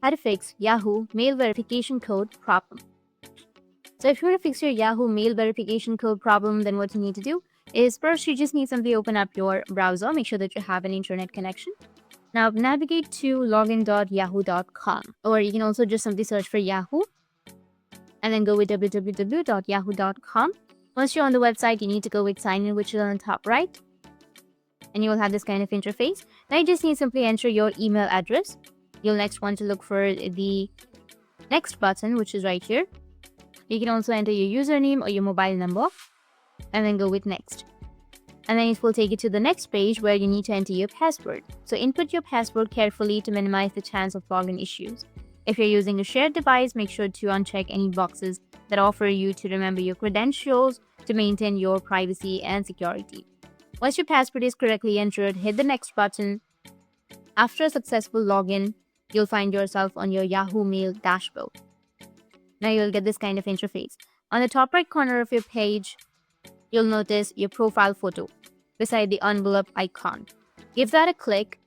How to fix Yahoo mail verification code problem. So if you want to fix your Yahoo mail verification code problem, then what you need to do is first you just need simply open up your browser, make sure that you have an internet connection. Now navigate to login.yahoo.com, or you can also just simply search for Yahoo and then go with www.yahoo.com. Once you're on the website, you need to go with sign in, which is on the top right, and you will have this kind of interface. Now you just need to simply enter your email address. You'll next want to look for the next button, which is right here. You can also enter your username or your mobile number and then go with next. And then it will take you to the next page where you need to enter your password. So input your password carefully to minimize the chance of login issues. If you're using a shared device, make sure to uncheck any boxes that offer you to remember your credentials to maintain your privacy and security. Once your password is correctly entered, hit the next button. After a successful login, you'll find yourself on your Yahoo Mail dashboard. Now you'll get this kind of interface. On the top right corner of your page, you'll notice your profile photo beside the envelope icon. Give that a click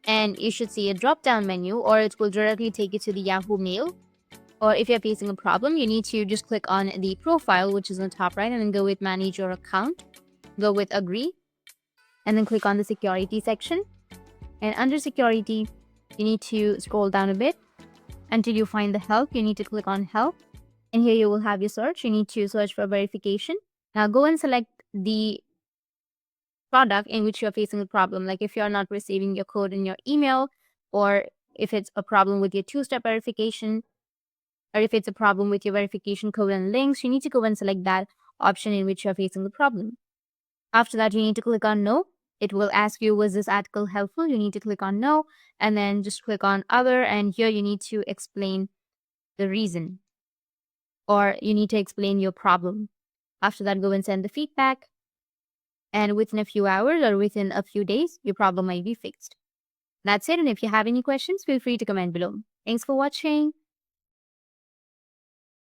and you should see a drop-down menu, or it will directly take you to the Yahoo Mail. Or if you're facing a problem, you need to just click on the profile, which is on the top right, and then go with manage your account. Go with agree and then click on the security section. And under security, you need to scroll down a bit until you find the help. You need to click on help, and here you will have your search. You need to search for verification. Now go and select the product in which you're facing the problem. Like if you're not receiving your code in your email, or if it's a problem with your two-step verification, or if it's a problem with your verification code and links, you need to go and select that option in which you're facing the problem. After that, you need to click on no. It will ask you, was this article helpful? You need to click on no, and then just click on other, and here you need to explain the reason, or you need to explain your problem. After that, go and send the feedback, and within a few hours or within a few days, your problem might be fixed. That's it, and if you have any questions, feel free to comment below. Thanks for watching.